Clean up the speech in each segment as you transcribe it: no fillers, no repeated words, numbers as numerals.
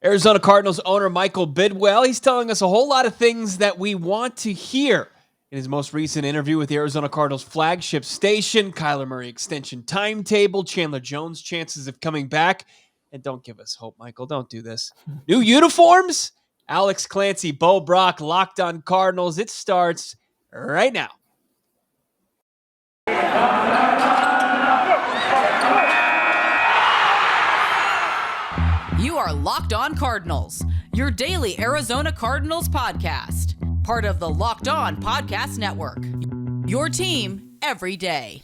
Arizona Cardinals owner Michael Bidwill, he's telling us a whole lot of things that we want to hear. In his most recent interview with the Arizona Cardinals flagship station, Kyler Murray extension timetable, Chandler Jones' chances of coming back. And don't give us hope, Michael. Don't do this. New uniforms? Alex Clancy, Bo Brock, Locked On Cardinals. It starts right now. You are Locked On Cardinals, your daily Arizona Cardinals podcast. Part of the Locked On Podcast Network. Your team every day.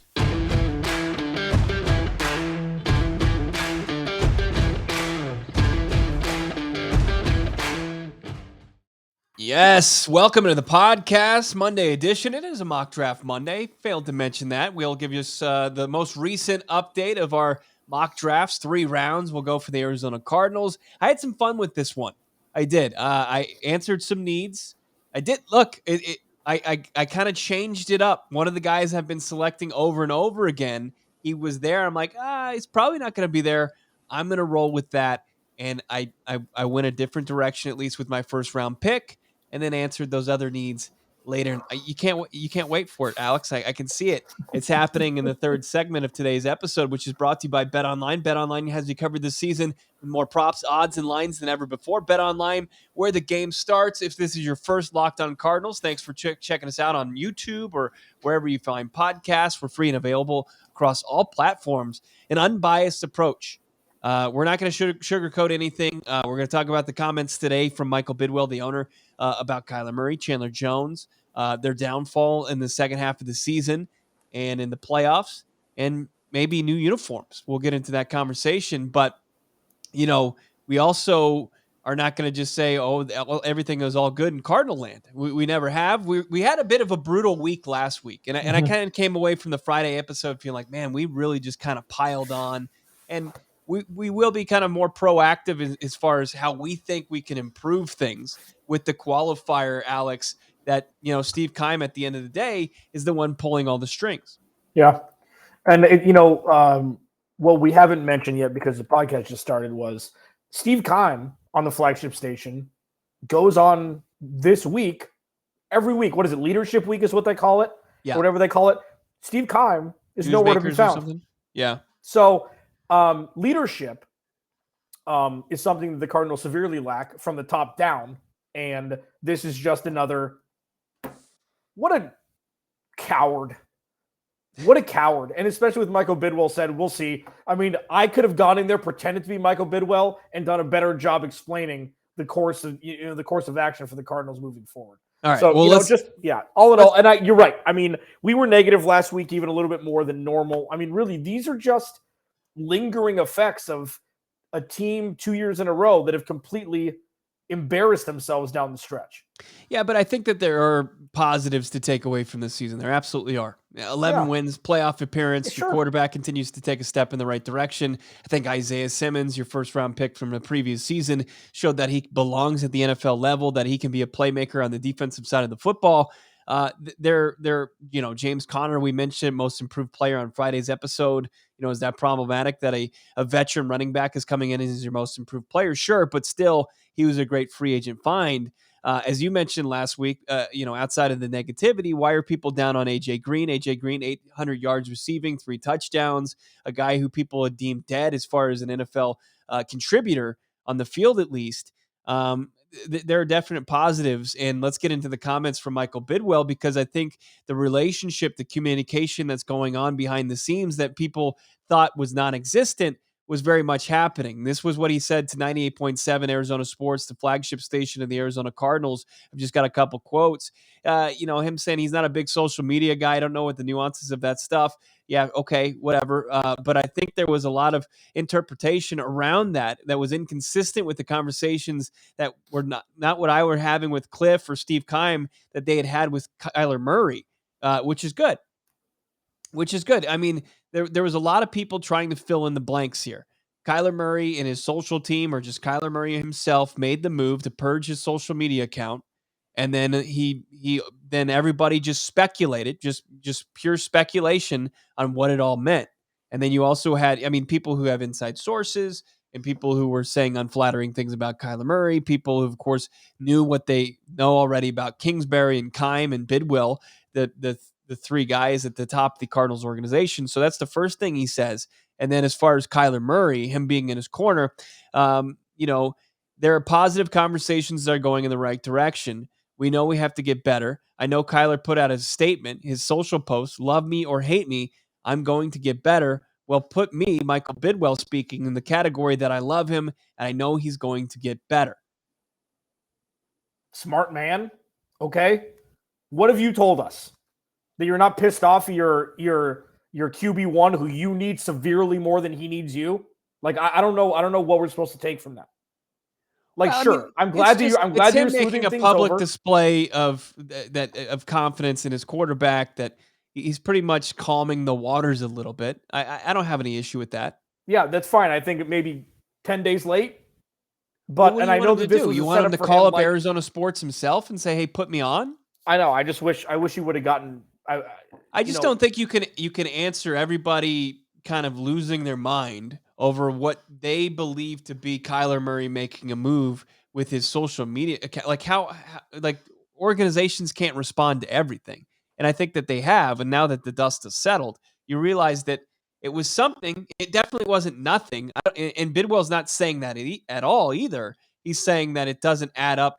Yes, welcome to the podcast, Monday edition. It is a mock draft Monday. Failed to mention that. We'll give you the most recent update of our mock drafts. 3 rounds. We'll go for the Arizona Cardinals. I had some fun with this one. I did. I answered some needs. I did. Look, I kind of changed it up. One of the guys I've been selecting over and over again, he was there. I'm like, he's probably not going to be there. I'm going to roll with that. And I went a different direction, at least with my first round pick, and then answered those other needs later. You can't wait for it, Alex. I can see it. It's happening in the third segment of today's episode, which is brought to you by BetOnline. BetOnline has you covered this season with more props, odds, and lines than ever before. BetOnline, where the game starts. If this is your first Locked On Cardinals, thanks for checking us out on YouTube or wherever you find podcasts. We're free and available across all platforms. An unbiased approach. We're not going to sugarcoat anything. We're going to talk about the comments today from Michael Bidwill, the owner, about Kyler Murray, Chandler Jones, their downfall in the second half of the season and in the playoffs, and maybe new uniforms. We'll get into that conversation. But, we also are not going to just say, everything is all good in Cardinal land. We never have. We had a bit of a brutal week last week. And I kind of came away from the Friday episode feeling like, man, we really just kind of piled on. And we will be kind of more proactive as far as how we think we can improve things with the qualifier, Alex, that, Steve Keim at the end of the day is the one pulling all the strings. Yeah. And, what we haven't mentioned yet because the podcast just started was Steve Keim on the flagship station goes on this week, every week. What is it? Leadership week is what they call it. Yeah. Or whatever they call it. Steve Keim is nowhere to be found. Yeah. So, leadership is something that the Cardinals severely lack from the top down, and this is just another. What a coward! What a coward! And especially with Michael Bidwill said, we'll see. I mean, I could have gone in there, pretended to be Michael Bidwill, and done a better job explaining the course of action for the Cardinals moving forward. All right. So, well, all in all, and you're right. I mean, we were negative last week, even a little bit more than normal. I mean, really, these are just lingering effects of a team 2 years in a row that have completely embarrassed themselves down the stretch. Yeah, but I think that there are positives to take away from this season. There absolutely are. 11 wins, playoff appearance. Your quarterback continues to take a step in the right direction. I think Isaiah Simmons, your first round pick from the previous season, showed that he belongs at the NFL level, that he can be a playmaker on the defensive side of the football. James Conner, we mentioned, most improved player on Friday's episode. Is that problematic that a veteran running back is coming in as your most improved player? Sure, but still, he was a great free agent find. As you mentioned last week, outside of the negativity, why are people down on AJ Green? AJ Green, 800 yards receiving, 3 touchdowns, a guy who people had deemed dead as far as an NFL contributor on the field, at least. There are definite positives, and let's get into the comments from Michael Bidwill, because I think the relationship, the communication that's going on behind the scenes that people thought was non-existent was very much happening. This was what he said to 98.7 Arizona Sports, the flagship station of the Arizona Cardinals. I've just got a couple quotes. Him saying he's not a big social media guy. I don't know what the nuances of that stuff. Yeah, okay, whatever. But I think there was a lot of interpretation around that was inconsistent with the conversations that were not what I were having with Cliff or Steve Keim that they had with Kyler Murray, which is good. I mean, there was a lot of people trying to fill in the blanks here. Kyler Murray and his social team, or just Kyler Murray himself, made the move to purge his social media account. And then then everybody just speculated, just pure speculation on what it all meant. And then you also had, people who have inside sources and people who were saying unflattering things about Kyler Murray, people who, of course, knew what they know already about Kingsbury and Keim and Bidwill, the three guys at the top of the Cardinals organization. So that's the first thing he says. And then as far as Kyler Murray, him being in his corner, there are positive conversations that are going in the right direction. We know we have to get better. I know Kyler put out a statement, his social post, love me or hate me, I'm going to get better. Well, put me, Michael Bidwill speaking, in the category that I love him and I know he's going to get better. Smart man. Okay. What have you told us? That you're not pissed off at your QB1 who you need severely more than he needs you? Like, I don't know. I don't know what we're supposed to take from that. Like, well, sure. I'm glad that you're making a public display of confidence in his quarterback, that he's pretty much calming the waters a little bit. I don't have any issue with that. Yeah, that's fine. I think it may be 10 days late. But I know that this was you want him to call up Arizona Sports himself and say, "Hey, put me on." I know. I wish he would have gotten. I just don't think you can answer everybody kind of losing their mind over what they believe to be Kyler Murray making a move with his social media account. Like how organizations can't respond to everything. And I think that they have. And now that the dust has settled, you realize that it was something. It definitely wasn't nothing. And Bidwill's not saying that at all either. He's saying that it doesn't add up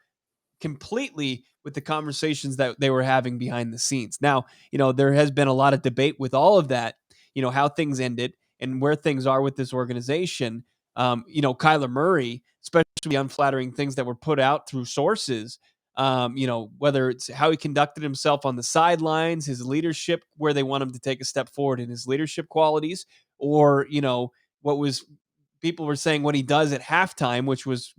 completely with the conversations that they were having behind the scenes. Now, there has been a lot of debate with all of that, how things ended and where things are with this organization. Kyler Murray, especially unflattering things that were put out through sources, whether it's how he conducted himself on the sidelines, his leadership, where they want him to take a step forward in his leadership qualities, or, what was people were saying what he does at halftime, which was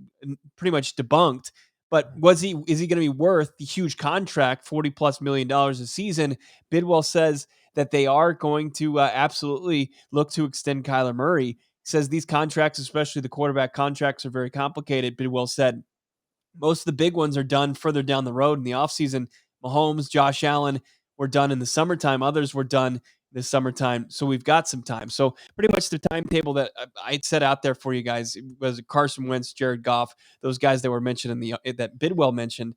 pretty much debunked. But is he going to be worth the huge contract, $40+ million a season? Bidwill says that they are going to absolutely look to extend Kyler Murray. He says these contracts, especially the quarterback contracts, are very complicated. Bidwill said most of the big ones are done further down the road in the offseason. Mahomes, Josh Allen were done in the summertime. Others were done this summertime. So we've got some time. So pretty much the timetable that I set out there for you guys was Carson Wentz, Jared Goff, those guys that were mentioned that Bidwill mentioned.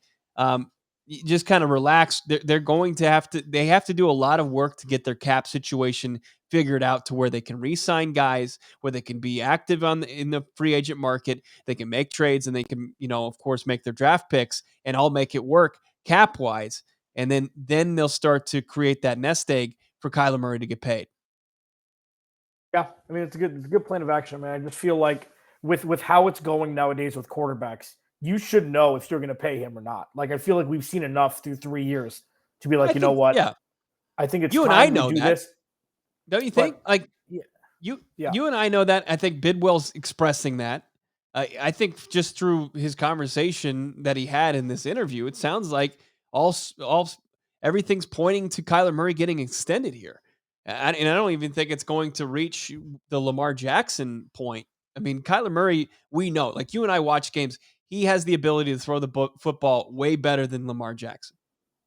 Just kind of relax. They're going to have to do a lot of work to get their cap situation figured out to where they can re-sign guys, where they can be active in the free agent market. They can make trades and they can, of course, make their draft picks and all make it work cap wise. And then they'll start to create that nest egg for Kyler Murray to get paid. Yeah, I mean, it's a good plan of action. I mean, I just feel like with how it's going nowadays with quarterbacks, you should know if you're going to pay him or not. Like, I feel like we've seen enough through 3 years to be like, know what? Yeah, I think it's you time and I to know do that. this. Don't you think? You and I know that. I think Bidwill's expressing that. I think just through his conversation that he had in this interview, it sounds like everything's pointing to Kyler Murray getting extended here. And I don't even think it's going to reach the Lamar Jackson point. I mean, Kyler Murray, we know, like you and I watch games, he has the ability to throw the football way better than Lamar Jackson.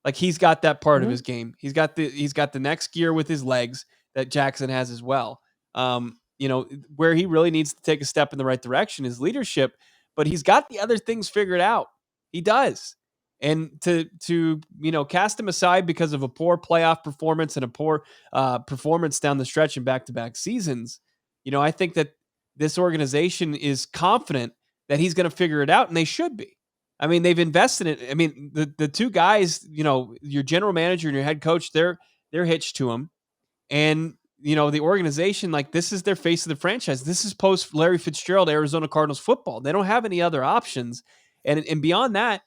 Like he's got that part of his game. He's got the next gear with his legs that Jackson has as well. Where he really needs to take a step in the right direction is leadership, but he's got the other things figured out. He does. And to cast him aside because of a poor playoff performance and a poor performance down the stretch in back-to-back seasons, I think that this organization is confident that he's going to figure it out, and they should be. I mean, they've invested in it. I mean, the two guys, your general manager and your head coach, they're hitched to him. And, the organization, like this is their face of the franchise. This is post Larry Fitzgerald, Arizona Cardinals football. They don't have any other options. And beyond that,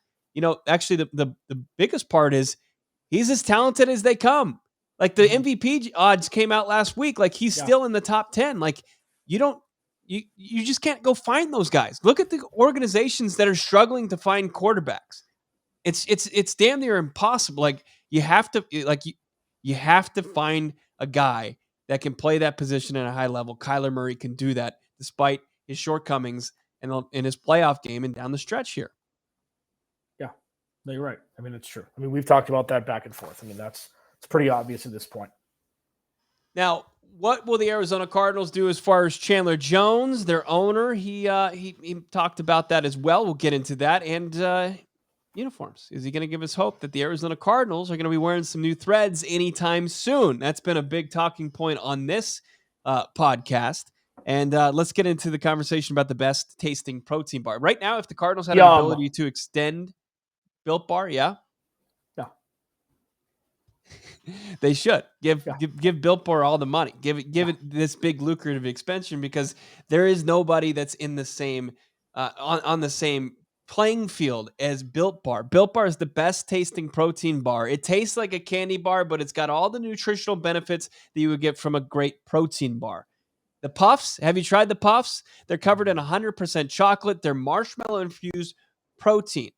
actually the biggest part is he's as talented as they come. Like the MVP odds came out last week. Like he's still in the top 10. Like you just can't go find those guys. Look at the organizations that are struggling to find quarterbacks. It's damn near impossible. Like you have to find a guy that can play that position at a high level. Kyler Murray can do that despite his shortcomings in his playoff game and down the stretch here. Yeah, no, you're right. I mean, it's true. I mean, we've talked about that back and forth. I mean, it's pretty obvious at this point. Now, What will the Arizona Cardinals do as far as Chandler Jones, their owner? He talked about that as well. We'll get into that. And uniforms. Is he going to give us hope that the Arizona Cardinals are going to be wearing some new threads anytime soon? That's been a big talking point on this podcast. And let's get into the conversation about the best tasting protein bar. Right now, if the Cardinals had an ability to extend Built Bar, yeah? Yeah. They should give Built Bar all the money. Give it this big lucrative expansion, because there is nobody that's in the same on the same playing field as Built Bar. Built Bar is the best tasting protein bar. It tastes like a candy bar, but it's got all the nutritional benefits that you would get from a great protein bar. The Puffs, have you tried the Puffs? They're covered in 100% chocolate. They're marshmallow infused protein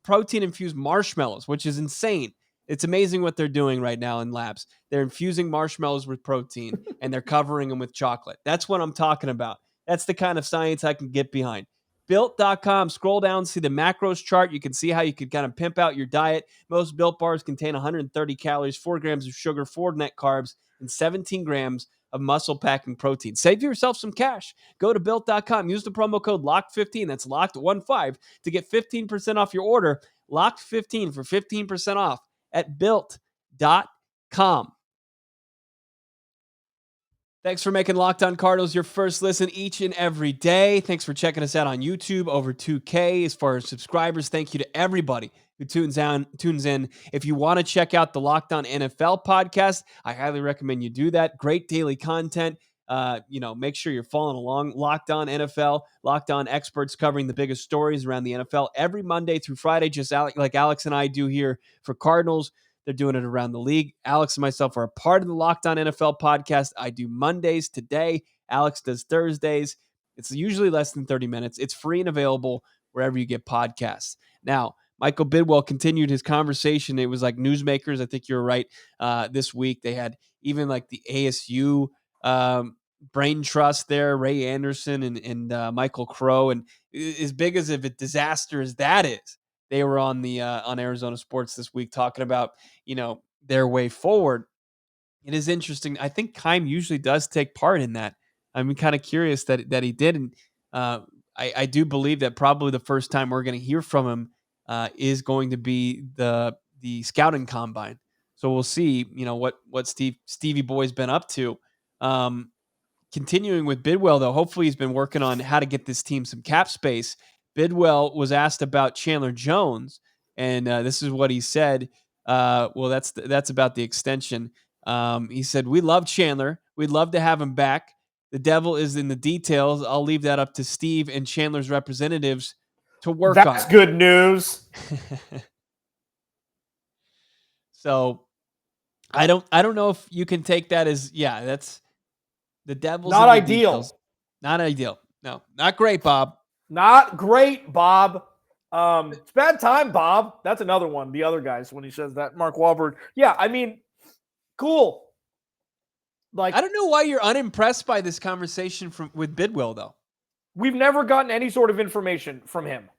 infused marshmallows, which is insane. It's amazing what they're doing right now in labs. They're infusing marshmallows with protein and they're covering them with chocolate. That's what I'm talking about. That's the kind of science I can get behind. Built.com, scroll down, see the macros chart. You can see how you could kind of pimp out your diet. Most Built bars contain 130 calories, 4 grams of sugar, 4 net carbs, and 17 grams of muscle packing protein. Save yourself some cash. Go to Built.com. Use the promo code LOCKED15. That's LOCKED15 to get 15% off your order. LOCKED15 for 15% off at Built.com. Thanks for making Locked On Cardinals your first listen each and every day. Thanks for checking us out on YouTube, over 2K. As far as subscribers, thank you to everybody who tunes in. If you want to check out the Locked On NFL podcast, I highly recommend you do that. Great daily content. Make sure you're following along. Locked On NFL, Locked On experts covering the biggest stories around the NFL every Monday through Friday, just like Alex and I do here for Cardinals. They're doing it around the league. Alex and myself are a part of the Locked On NFL podcast. I do Mondays today. Alex does Thursdays. It's usually less than 30 minutes. It's free and available wherever you get podcasts. Now, Michael Bidwill continued his conversation. It was like newsmakers. I think you're right. This week they had even like the ASU brain trust there, Ray Anderson and Michael Crow. And as big as of a disaster as that is, they were on the on Arizona Sports this week talking about, their way forward. It is interesting. I think Keim usually does take part in that. I'm kind of curious that he did. And I do believe that probably the first time we're going to hear from him is going to be the scouting combine. So we'll see, what Stevie Boy's been up to. Continuing with Bidwill, though, hopefully he's been working on how to get this team some cap space. Bidwill was asked about Chandler Jones, and this is what he said. That's about the extension. He said, "We love Chandler. We'd love to have him back. The devil is in the details. I'll leave that up to Steve and Chandler's representatives to work on." That's good news. So I don't know if you can take that as, that's the devil's not in the ideal. Details. Not ideal. No, not great, Bob. Not great, Bob. It's bad time, Bob. That's another one. The other guys, when he says that, Mark Wahlberg. Yeah, I mean, cool. Like, I don't know why you're unimpressed by this conversation with Bidwill, though. We've never gotten any sort of information from him.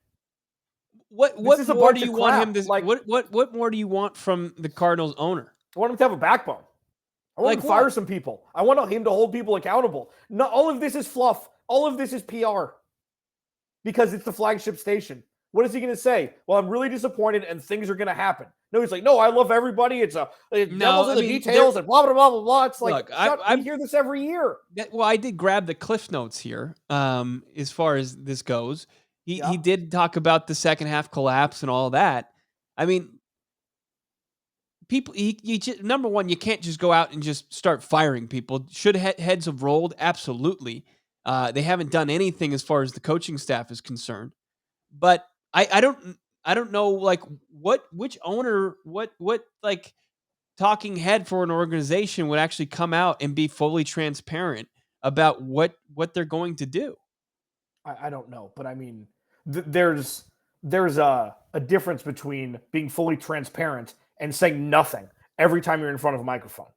What more do you want him to? Like, what more do you want from the Cardinals owner? I want him to have a backbone. I want him to fire some people. I want him to hold people accountable. No, all of this is fluff. All of this is PR. Because it's the flagship station. What is he going to say? Well, I'm really disappointed and things are going to happen. No, he's like, no, I love everybody. It's devil's in the details and blah, blah, blah, blah, blah. It's like, I hear this every year. I did grab the Cliff Notes here as far as this goes. He did talk about the second half collapse and all that. I mean, people, number one, you can't just go out and just start firing people. Should heads have rolled? Absolutely. They haven't done anything as far as the coaching staff is concerned. But I don't know, like, which owner, what like talking head for an organization would actually come out and be fully transparent about what they're going to do. I don't know, but I mean, there's a difference between being fully transparent and saying nothing every time you're in front of a microphone.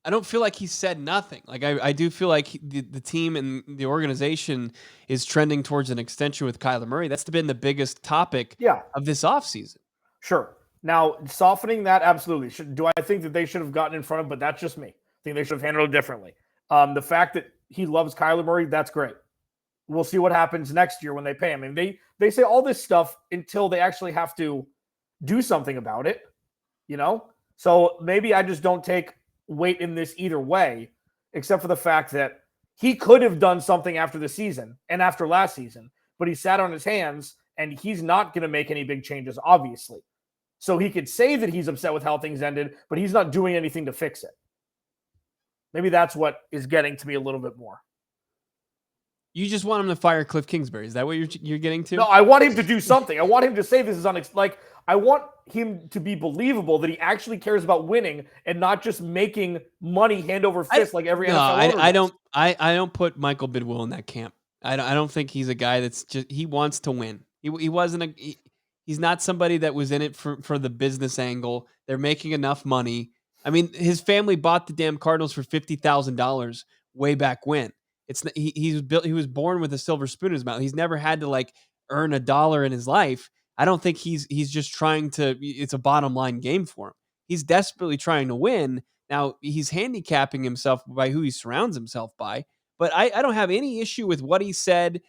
I don't feel like he said nothing. Like, I do feel like the team and the organization is trending towards an extension with Kyler Murray. That's been the biggest topic of this offseason. Sure. Now, softening that, absolutely. Do I think that they should have gotten in front of, but that's just me. think they should have handled it differently. The fact that he loves Kyler Murray, that's great. We'll see what happens next year when they pay him. I mean, they say all this stuff until they actually have to do something about it, you know? So maybe I just don't take weight in this either way, except for the fact that he could have done something after the season and after last season, but he sat on his hands and he's not going to make any big changes, obviously. So he could say that he's upset with how things ended, but he's not doing anything to fix it. Maybe that's what is getting to me a little bit more. You just want him to fire Cliff Kingsbury. Is that what you're getting to? No, I want him to do something. I want him to say this is I want him to be believable that he actually cares about winning and not just making money hand over fist like every NFL owner does. I don't put Michael Bidwill in that camp. I don't think he's a guy that's just he wants to win. He's not somebody that was in it for the business angle. They're making enough money. I mean, his family bought the damn Cardinals for $50,000 way back when. He was born with a silver spoon in his mouth. He's never had to earn $1 in his life. I don't think he's just trying to. It's a bottom line game for him. He's desperately trying to win. Now he's handicapping himself by who he surrounds himself by. But I don't have any issue with what he said.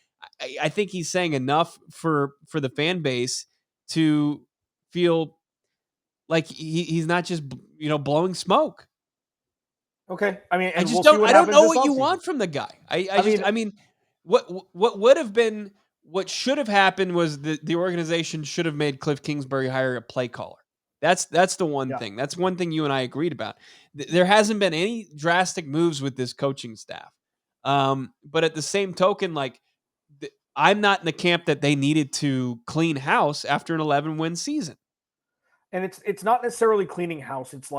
I think he's saying enough for the fan base to feel like he's not just blowing smoke. Okay, I mean, I don't know what you want from the guy. I mean, what would have been, what should have happened was the organization should have made Cliff Kingsbury hire a play caller. That's the one thing. That's one thing you and I agreed about. There hasn't been any drastic moves with this coaching staff. But at the same token, I'm not in the camp that they needed to clean house after an 11-win season. And it's not necessarily cleaning house. It's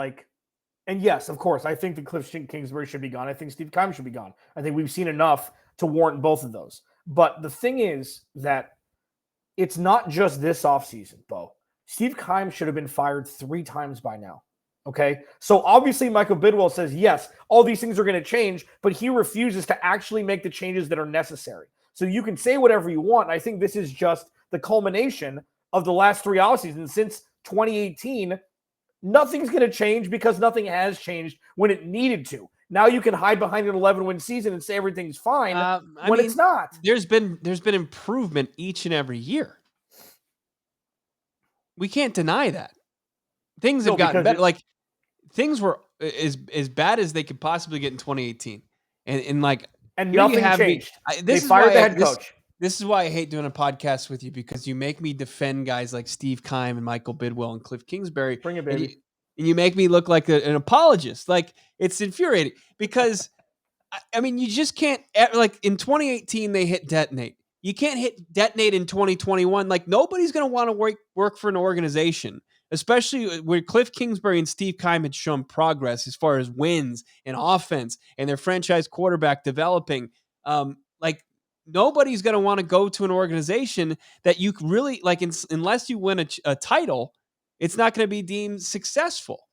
and yes, of course, I think that Cliff Kingsbury should be gone. I think Steve Keim should be gone. I think we've seen enough to warrant both of those. But the thing is that it's not just this offseason, Bo. Steve Keim should have been fired 3 times by now. Okay? So obviously Michael Bidwill says, yes, all these things are going to change, but he refuses to actually make the changes that are necessary. So you can say whatever you want. And I think this is just the culmination of the last 3 offseasons since 2018. Nothing's going to change because nothing has changed when it needed to. Now you can hide behind an 11-win season and say everything's fine it's not. There's been improvement each and every year. We can't deny that. Things have gotten better. Things were as bad as they could possibly get in 2018, and nothing changed. They fired the head coach. This is why I hate doing a podcast with you, because you make me defend guys like Steve Keim and Michael Bidwill and Cliff Kingsbury. Bring it, baby. And you make me look like an apologist. It's infuriating because, I mean, you just can't, in 2018, they hit detonate. You can't hit detonate in 2021. Nobody's going to want to work for an organization, especially where Cliff Kingsbury and Steve Keim had shown progress as far as wins and offense and their franchise quarterback developing. Nobody's going to want to go to an organization that you really unless you win a title, it's not going to be deemed successful.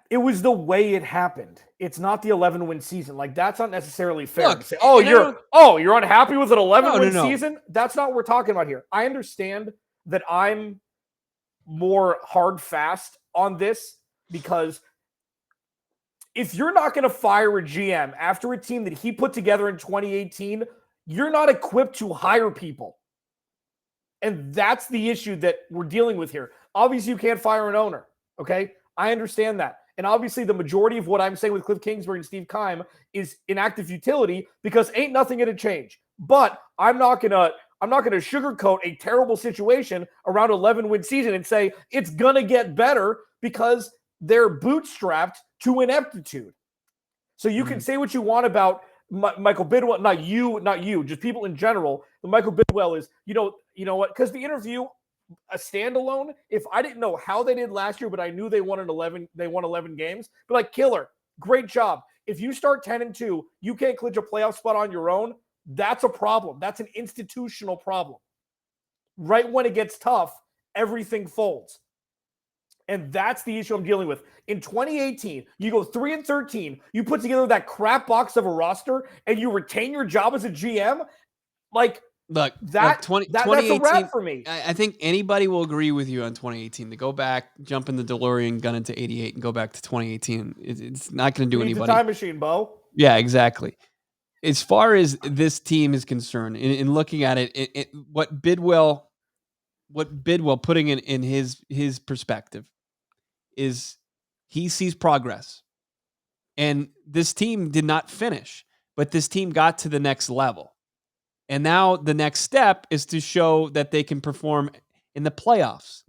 It was the way it happened. It's not the 11-win season. That's not necessarily fair. Look, to say, you're unhappy with an 11-win season? That's not what we're talking about here. I understand that I'm more hard fast on this because if you're not going to fire a GM after a team that he put together in 2018, you're not equipped to hire people. And that's the issue that we're dealing with here. Obviously, you can't fire an owner, okay? I understand that. And obviously, the majority of what I'm saying with Cliff Kingsbury and Steve Keim is inactive futility because ain't nothing going to change. But I'm not going to sugarcoat a terrible situation around 11-win season and say it's going to get better because they're bootstrapped to ineptitude. So you can say what you want about Michael Bidwill, not you, just people in general. But Michael Bidwill is, you know what? Because the interview, a standalone, if I didn't know how they did last year, but I knew they won 11 games, but killer, great job. If you start 10-2, you can't clinch a playoff spot on your own. That's a problem. That's an institutional problem. Right when it gets tough, everything folds. And that's the issue I'm dealing with. In 2018, you go 3-13, you put together that crap box of a roster, and you retain your job as a GM. Look, That's a wrap for me. I think anybody will agree with you on 2018. To go back, jump in the DeLorean, gun into 88, and go back to 2018, it's not going to do anybody. It's a time machine, Bo. Yeah, exactly. As far as this team is concerned, in looking at it, what Bidwill putting in his perspective is he sees progress. And this team did not finish, but this team got to the next level. And now the next step is to show that they can perform in the playoffs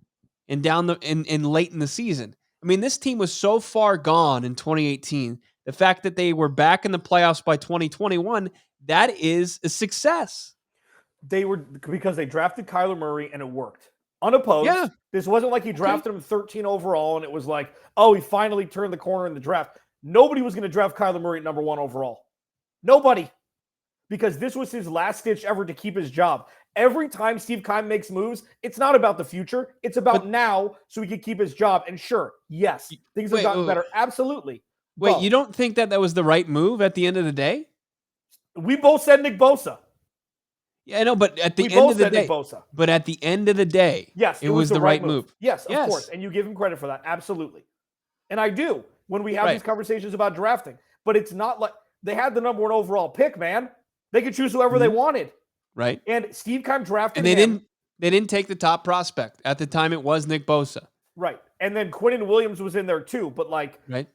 and late in the season. I mean, this team was so far gone in 2018. The fact that they were back in the playoffs by 2021, that is a success. They were, because they drafted Kyler Murray and it worked. Unopposed. Yeah. This wasn't like he drafted him 13 overall and it was like, oh, he finally turned the corner in the draft. Nobody was going to draft Kyler Murray at number 1 overall. Nobody. Because this was his last-ditch effort to keep his job. Every time Steve Keim makes moves, it's not about the future. It's about now so he can keep his job. And sure, yes, things have gotten better. Absolutely. Wait, you don't think that was the right move at the end of the day? We both said Nick Bosa. Yeah, I know, but at the end of the day, yes, it was the right move. Yes, of course. And you give him credit for that. Absolutely. And I do when we have these conversations about drafting. But it's not like they had the number 1 overall pick, man. They could choose whoever they wanted. Right. And Steve Keim drafted him. They didn't take the top prospect. At the time, it was Nick Bosa. Right. And then Quinnen Williams was in there too. But right.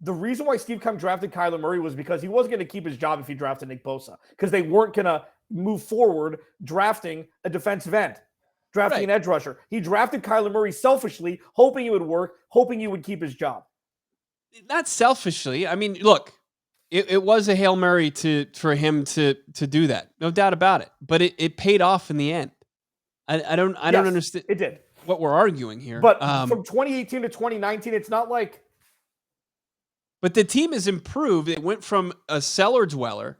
The reason why Steve Keim drafted Kyler Murray was because he wasn't going to keep his job if he drafted Nick Bosa. Because they weren't going to move forward drafting a defensive end, drafting an edge rusher. He drafted Kyler Murray selfishly, hoping it would work, hoping he would keep his job. Not selfishly. I mean, look, it was a Hail Mary for him to do that. No doubt about it. But it paid off in the end. I don't understand. It did. What we're arguing here. But from 2018 to 2019, it's not like. But the team has improved. It went from a cellar dweller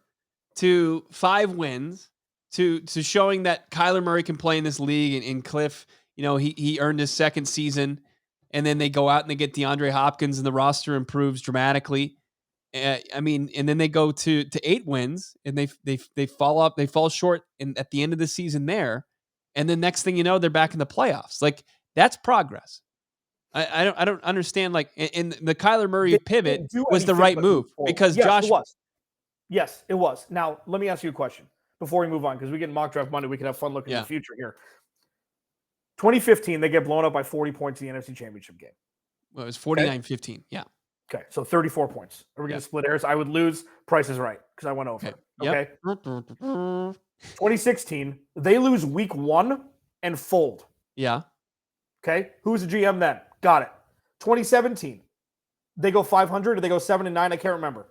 to 5 wins to showing that Kyler Murray can play in this league. And Cliff, he earned his second season. And then they go out and they get DeAndre Hopkins and the roster improves dramatically. And then they go to 8 wins and they fall short at the end of the season there. And then next thing you know, they're back in the playoffs. Like, that's progress. I don't understand. Like, in the Kyler Murray pivot was the right move because Josh. It was. Yes, it was. Now, let me ask you a question before we move on, because we get mock draft Monday. We can have fun looking at the future here. 2015, they get blown up by 40 points in the NFC Championship game. Well, it was 49-15. Yeah. Okay, so 34 points. Are we going to split hairs? I would lose. Price is right because I went over. Okay. 2016, they lose week 1 and fold. Yeah. Okay. Who's the GM then? Got it. 2017, they go 500 or they go 7-9. I can't remember.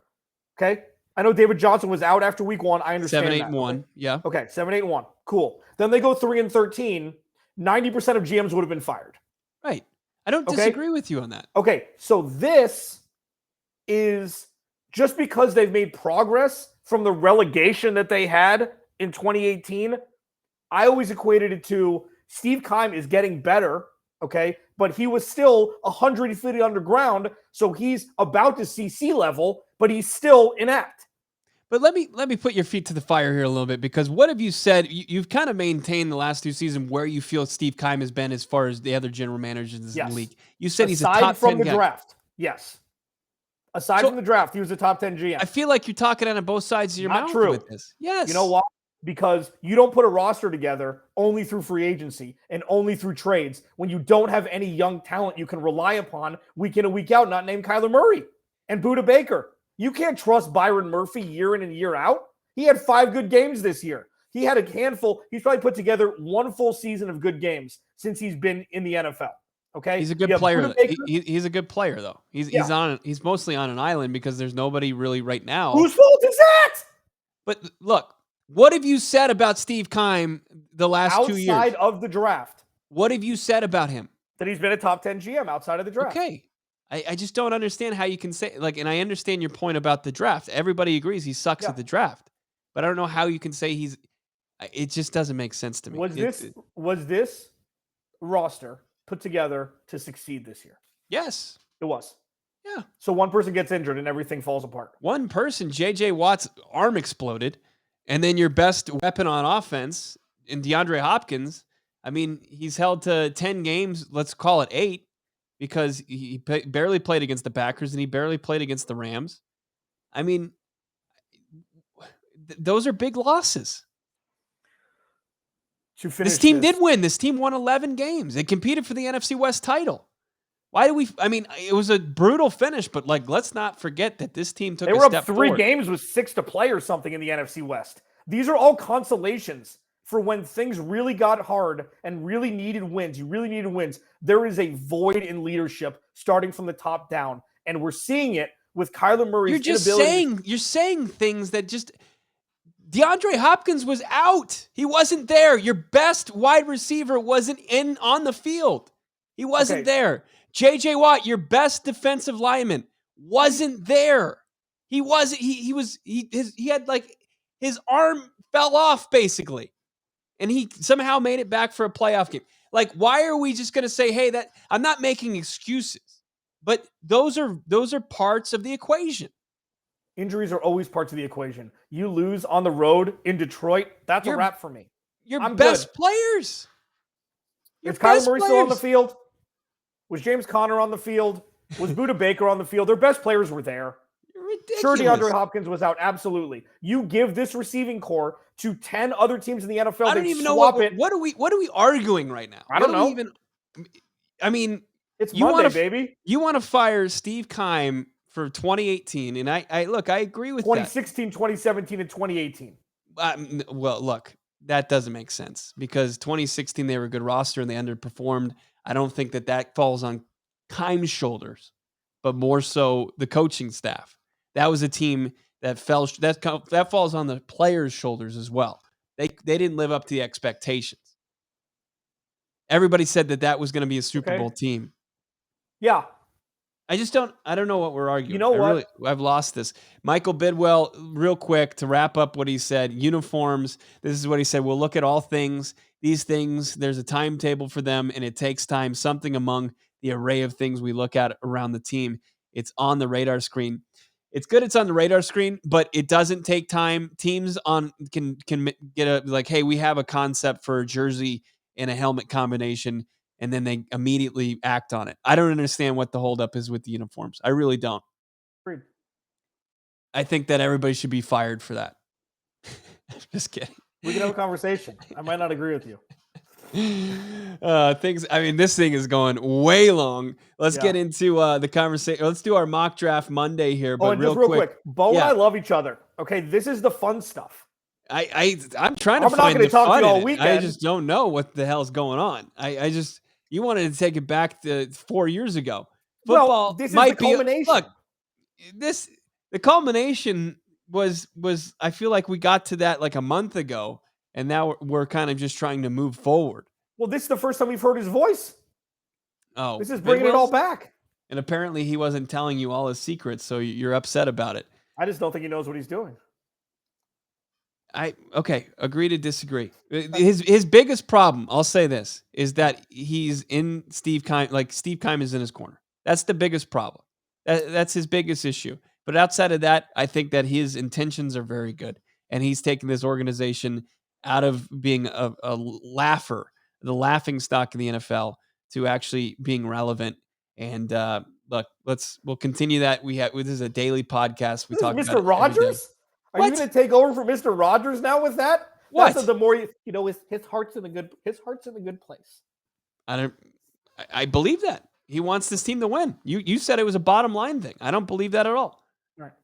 Okay. I know David Johnson was out after week 1. I understand 7-8-1. Okay? Yeah. Okay. 7-8-1. Cool. Then they go 3-13. 90% of GMs would have been fired. Right. I don't disagree with you on that. Okay. So this is just because they've made progress from the relegation that they had in 2018. I always equated it to Steve Keim is getting better. Okay. But he was still 100 feet underground. So he's about to see sea level, but he's still inept. But let me put your feet to the fire here a little bit, because what have you said? You've kind of maintained the last 2 seasons where you feel Steve Keim has been as far as the other general managers in the league. You said he's a top 10 guy. Aside from the draft, yes. Aside from the draft, he was a top 10 GM. I feel like you're talking out of both sides of your mouth with this. Yes. You know why? Because you don't put a roster together only through free agency and only through trades when you don't have any young talent you can rely upon week in and week out, not named Kyler Murray and Budda Baker. You can't trust Byron Murphy year in and year out. He had 5 good games this year. He had a handful. He's probably put together 1 full season of good games since he's been in the NFL. Okay, he's a good player. He's a good player, though. He's mostly on an island because there's nobody really right now. Whose fault is that? But look, what have you said about Steve Keim the last 2 years? Outside of the draft. What have you said about him? That he's been a top 10 GM outside of the draft. Okay. I just don't understand how you can say, and I understand your point about the draft. Everybody agrees he sucks at the draft. But I don't know how you can say it just doesn't make sense to me. Was this roster put together to succeed this year? Yes. It was. Yeah. So one person gets injured and everything falls apart. One person, J.J. Watt's arm exploded, And then your best weapon on offense in DeAndre Hopkins, I mean, he's held to 10 games, let's call it 8, because he barely played against the Packers and he barely played against the Rams. I mean, those are big losses. This team did win. This team won 11 games. It competed for the NFC West title. Why do we? I mean, it was a brutal finish, but let's not forget that this team took. They were up 3 games with 6 to play or something in the NFC West. These are all consolations for when things really got hard and really needed wins. You really needed wins. There is a void in leadership starting from the top down, and we're seeing it with Kyler Murray's inability. You're saying things that just. DeAndre Hopkins was out. He wasn't there. Your best wide receiver wasn't on the field. He wasn't there. J.J. Watt, your best defensive lineman, wasn't there. He wasn't. He had his arm fell off basically, and he somehow made it back for a playoff game. Why are we just going to say, hey, that I'm not making excuses, but those are parts of the equation. Injuries are always parts of the equation. You lose on the road in Detroit, that's a wrap for me. Your best players. Is Kyler Murray still on the field? Was James Conner on the field? Was Budda Baker on the field? Their best players were there. Sure, DeAndre Hopkins was out. Absolutely. You give this receiving core to 10 other teams in the NFL. I don't even know what are we arguing right now? I don't know. I mean, it's Monday, baby. You want to fire Steve Keim for 2018, and I agree with 2016, 2017, and 2018. Well, look, that doesn't make sense because 2016 they were a good roster and they underperformed. I don't think that falls on Keim's shoulders, but more so the coaching staff. That was a team that that falls on the players' shoulders as well. They didn't live up to the expectations. Everybody said that was going to be a Super Bowl team. Yeah. I don't know what we're arguing. You know what? I've lost this. Michael Bidwill, real quick, to wrap up what he said, uniforms, this is what he said. We'll look at all things. These things, there's a timetable for them, and it takes time. Something among the array of things we look at around the team. It's on the radar screen. It's good it's on the radar screen, but it doesn't take time. Teams can get hey, we have a concept for a jersey and a helmet combination, and then they immediately act on it. I don't understand what the holdup is with the uniforms. I really don't. Agreed. I think that everybody should be fired for that. Just kidding. We can have a conversation. I might not agree with you. This thing is going way long. Let's get into the conversation. Let's do our mock draft Monday here. But real quick, Bo and I love each other. Okay, this is the fun stuff. I'm trying to find the fun in it. I just don't know what the hell's going on. You wanted to take it back to 4 years ago. Football this is might the culmination. The culmination was I feel like we got to that like a month ago, and now we're kind of just trying to move forward. Well, this is the first time we've heard his voice. Oh, this is bringing it all back. And apparently he wasn't telling you all his secrets, so you're upset about it. I just don't think he knows what he's doing. Agree to disagree. His biggest problem, I'll say this, is that he's in Steve Keim. Like Steve Keim is in his corner. That's the biggest problem. That's his biggest issue. But outside of that, I think that his intentions are very good, and he's taken this organization out of being a laugher, the laughing stock in the NFL, to actually being relevant. And look, we'll continue that. This is a daily podcast. We talk about Mr. Rogers. Are you going to take over for Mr. Rogers now with that? What? That's the more his heart's in a good place. I believe that. He wants this team to win. You said it was a bottom line thing. I don't believe that at all.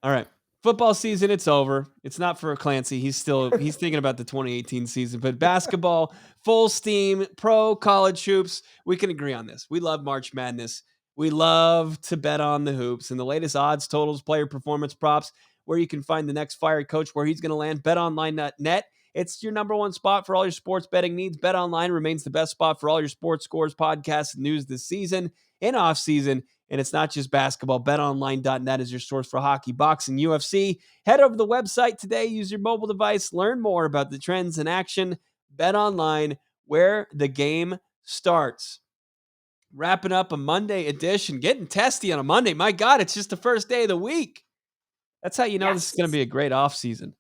All right. Football season, it's over. It's not for Clancy. He's thinking about the 2018 season. But basketball, full steam, pro, college hoops. We can agree on this. We love March Madness. We love to bet on the hoops and the latest odds, totals, player performance props, where you can find the next fired coach, where he's going to land. BetOnline.net. It's your number one spot for all your sports betting needs. BetOnline remains the best spot for all your sports scores, podcasts, and news this season and off season. And it's not just basketball. BetOnline.net is your source for hockey, boxing, UFC. Head over to the website today. Use your mobile device. Learn more about the trends in action. BetOnline, where the game starts. Wrapping up a Monday edition. Getting testy on a Monday. My God, it's just the first day of the week. That's how you know this is going to be a great offseason.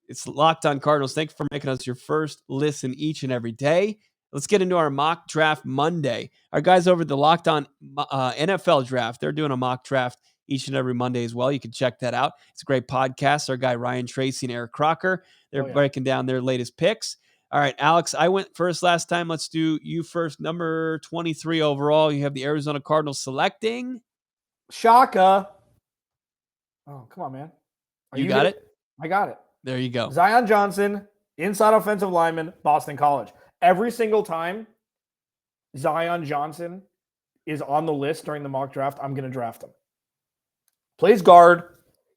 It's Locked On Cardinals. Thanks for making us your first listen each and every day. Let's get into our mock draft Monday. Our guys over at the Locked On NFL Draft, they're doing a mock draft each and every Monday as well. You can check that out. It's a great podcast. Our guy Ryan Tracy and Eric Crocker, they're breaking down their latest picks. All right, Alex, I went first last time. Let's do you first. Number 23 overall. You have the Arizona Cardinals selecting. Shaka. Oh, come on, man. You got it? I got it. There you go. Zion Johnson, inside offensive lineman, Boston College. Every single time Zion Johnson is on the list during the mock draft, I'm going to draft him. Plays guard.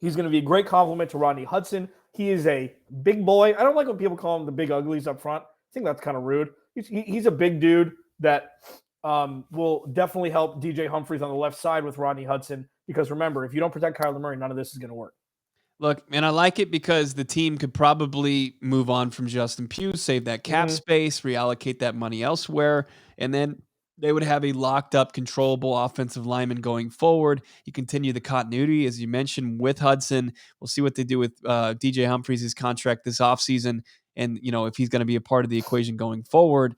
He's going to be a great compliment to Rodney Hudson. He is a big boy. I don't like when people call him the big uglies up front. I think that's kind of rude. He's a big dude that will definitely help DJ Humphries on the left side with Rodney Hudson. Because remember, if you don't protect Kyler Murray, none of this is going to work. Look, and I like it because the team could probably move on from Justin Pugh, save that cap space, reallocate that money elsewhere, and then they would have a locked-up, controllable offensive lineman going forward. You continue the continuity, as you mentioned, with Hudson. We'll see what they do with DJ Humphries' contract this offseason, and if he's going to be a part of the equation going forward.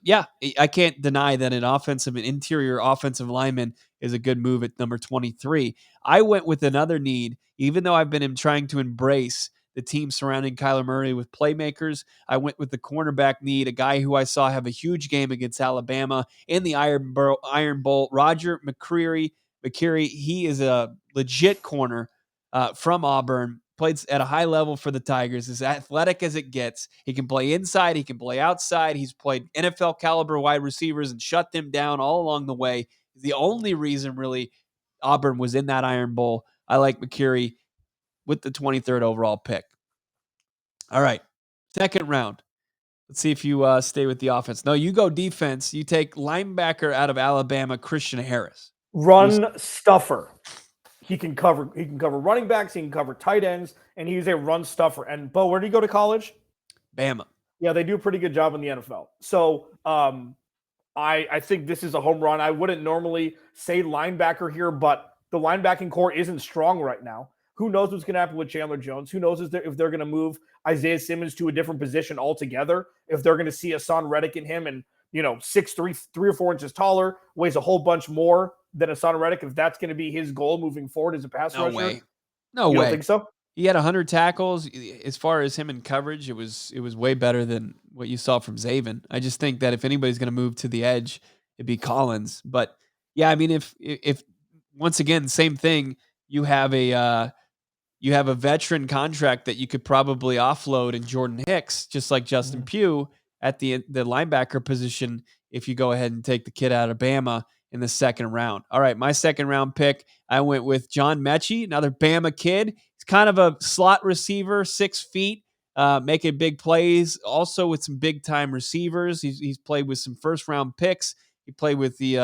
Yeah, I can't deny that an interior offensive lineman is a good move at number 23. I went with another need, even though I've been trying to embrace the team surrounding Kyler Murray with playmakers. I went with the cornerback need, a guy who I saw have a huge game against Alabama in the Iron Bowl, Roger McCreary. He is a legit corner from Auburn. Played at a high level for the Tigers, as athletic as it gets. He can play inside. He can play outside. He's played NFL caliber wide receivers and shut them down all along the way. The only reason really Auburn was in that Iron Bowl. I like McCreary with the 23rd overall pick. All right, second round. Let's see if you stay with the offense. No, you go defense. You take linebacker out of Alabama, Christian Harris. Run stuffer. He can cover running backs, he can cover tight ends, and he's a run stuffer. And Bo, where did he go to college? Bama. Yeah, they do a pretty good job in the NFL. So I think this is a home run. I wouldn't normally say linebacker here, but the linebacking core isn't strong right now. Who knows what's going to happen with Chandler Jones? Who knows if they're going to move Isaiah Simmons to a different position altogether? If they're going to see Hassan Reddick in him and 6'3", 3 or 4 inches taller, weighs a whole bunch more than Hassan Reddick, if that's going to be his goal moving forward as a pass rusher. No way. You don't think so? He had 100 tackles. As far as him in coverage, it was way better than what you saw from Zaven. I just think that if anybody's going to move to the edge, it'd be Collins. But yeah, I mean, if once again, same thing, you have a veteran contract that you could probably offload in Jordan Hicks, just like Justin Pugh at the linebacker position. If you go ahead and take the kid out of Bama in the second round. All right, my second round pick, I went with John Mechie, another Bama kid. He's kind of a slot receiver, 6 feet, making big plays, also with some big time receivers. He's played with some first round picks. He played with the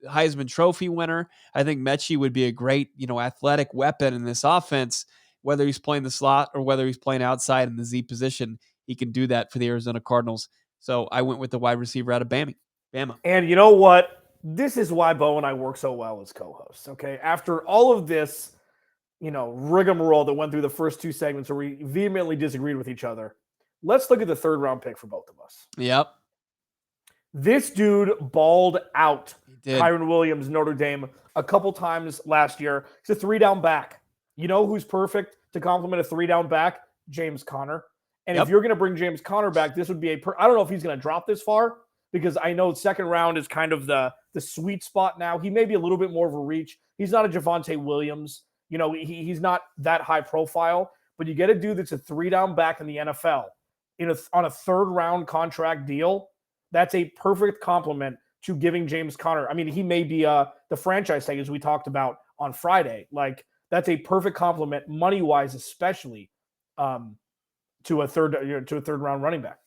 Heisman Trophy winner. I think Mechie would be a great, athletic weapon in this offense, whether he's playing the slot or whether he's playing outside in the Z position. He can do that for the Arizona Cardinals. So I went with the wide receiver out of Bama. And you know what? This is why Bo and I work so well as co-hosts, okay? After all of this, rigmarole that went through the first 2 segments where we vehemently disagreed with each other, let's look at the third round pick for both of us. Yep. This dude balled out Kyron Williams, Notre Dame, a couple times last year. He's a 3-down back. You know who's perfect to complement a 3-down back? James Conner. And if you're going to bring James Conner back, this would be I don't know if he's going to drop this far, because I know second round is kind of the sweet spot now. He may be a little bit more of a reach. He's not a Javonte Williams. He's not that high profile, but you get a dude that's a 3-down back in the NFL on a third round contract deal. That's a perfect complement to giving James Conner. I mean, he may be the franchise tag, as we talked about on Friday. Like, that's a perfect complement, money-wise especially, to a third round running back.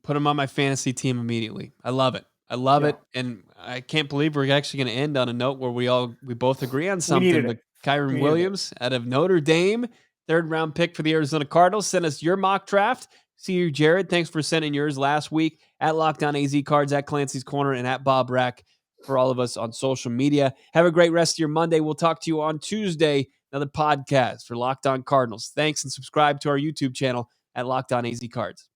Put him on my fantasy team immediately. I love it. I love it. And I can't believe we're actually going to end on a note where we both agree on something. But Kyron Williams out of Notre Dame, third round pick for the Arizona Cardinals. Send us your mock draft. See you, Jared. Thanks for sending yours last week at Locked On AZCards, at Clancy's Corner, and at Bob Brack for all of us on social media. Have a great rest of your Monday. We'll talk to you on Tuesday another podcast for Locked On Cardinals. Thanks, and subscribe to our YouTube channel at Locked On AZ Cards.